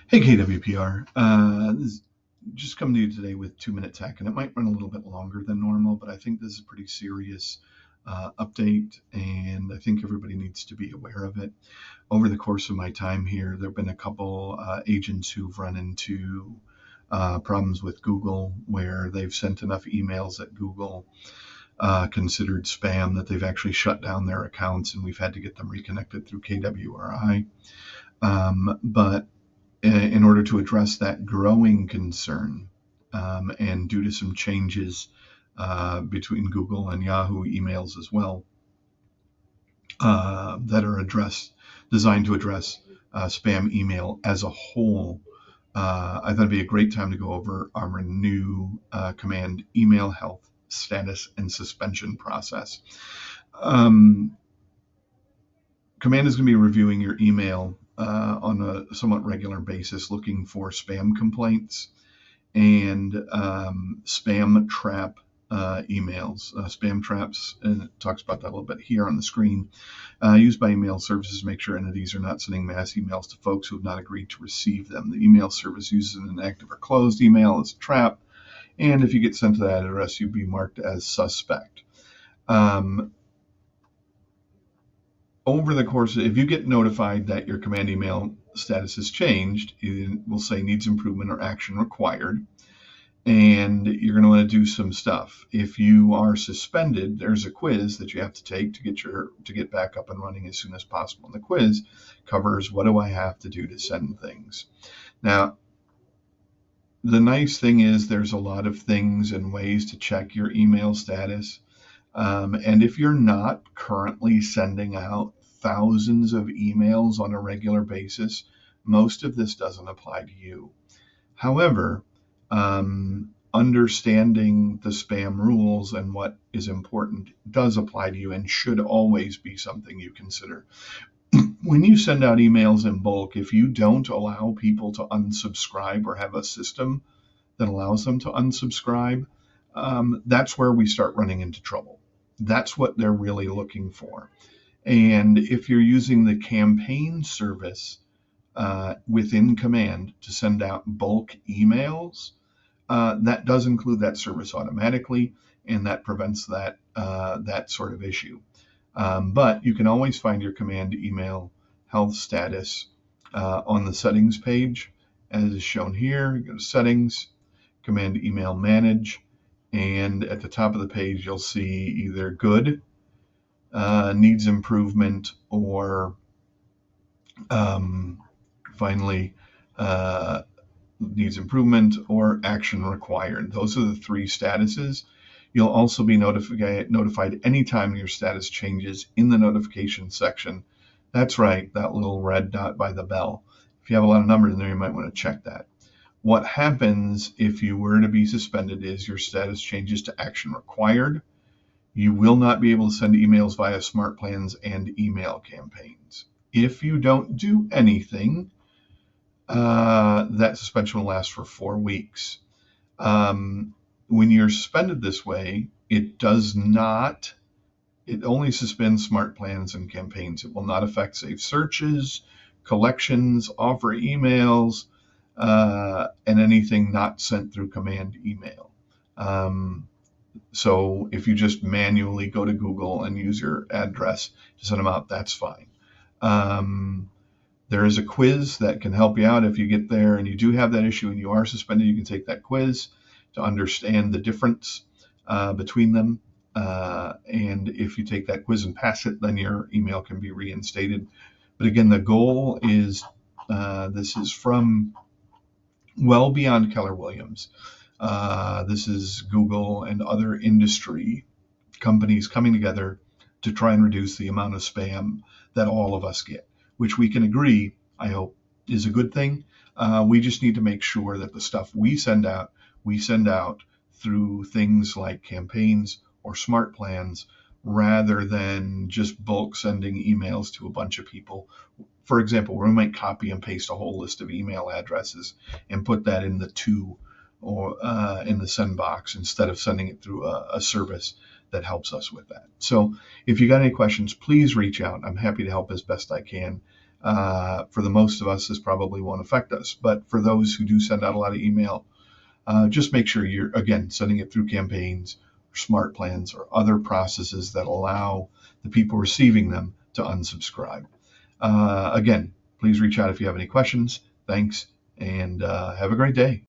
Hey KWPR, just coming to you today with 2 Minute Tech, and it might run a little bit longer than normal, but I think this is a pretty serious update, and I think everybody needs to be aware of it. Over the course of my time here, there have been a couple agents who've run into problems with Google where they've sent enough emails that Google considered spam that they've actually shut down their accounts, and we've had to get them reconnected through KWRI. But in order to address that growing concern, and due to some changes between Google and Yahoo emails as well, that are designed to address spam email as a whole. I thought it'd be a great time to go over our new command email health status and suspension process. Command is going to be reviewing your email on a somewhat regular basis, looking for spam complaints and spam trap emails. Spam traps, and it talks about that a little bit here on the screen, used by email services to make sure entities are not sending mass emails to folks who have not agreed to receive them. The email service uses an active or closed email as a trap, and if you get sent to that address, you'd be marked as suspect. Over the course, if you get notified that your command email status has changed, it will say needs improvement or action required, and you're going to want to do some stuff. If you are suspended, there's a quiz that you have to take to get back up and running as soon as possible. And the quiz covers what do I have to do to send things. Now, the nice thing is there's a lot of things and ways to check your email status. And if you're not currently sending out thousands of emails on a regular basis, most of this doesn't apply to you. However, understanding the spam rules and what is important does apply to you and should always be something you consider. When you send out emails in bulk, if you don't allow people to unsubscribe or have a system that allows them to unsubscribe, that's where we start running into trouble. That's what they're really looking for. And if you're using the campaign service within Command to send out bulk emails, that does include that service automatically, and that prevents that sort of issue. But you can always find your command email health status on the settings page, as is shown here. You go to settings, command email manage, and at the top of the page you'll see either good, needs improvement, or finally needs improvement or action required. Those are the three statuses. You'll also be notified anytime your status changes in the notification section. That's right, that little red dot by the bell. If you have a lot of numbers in there, you might want to check that. What happens if you were to be suspended is your status changes to action required. You will not be able to send emails via smart plans and email campaigns. If you don't do anything, that suspension will last for 4 weeks. When you're suspended this way, it only suspends smart plans and campaigns. It will not affect safe searches, collections, offer emails, and anything not sent through command email. So if you just manually go to Google and use your address to send them out, that's fine. There is a quiz that can help you out if you get there and you do have that issue and you are suspended. You can take that quiz to understand the difference between them. And if you take that quiz and pass it, then your email can be reinstated. But again, the goal is, this is from well beyond Keller Williams. This is Google and other industry companies coming together to try and reduce the amount of spam that all of us get, which we can agree, I hope, is a good thing. We just need to make sure that the stuff we send out through things like campaigns or smart plans, rather than just bulk sending emails to a bunch of people. For example, we might copy and paste a whole list of email addresses and put that in the to or in the send box instead of sending it through a service that helps us with that. So if you got any questions, please reach out. I'm happy to help as best I can. For the most of us, this probably won't affect us. But for those who do send out a lot of email, just make sure you're, again, sending it through campaigns or smart plans or other processes that allow the people receiving them to unsubscribe. Again, please reach out if you have any questions. Thanks, and have a great day.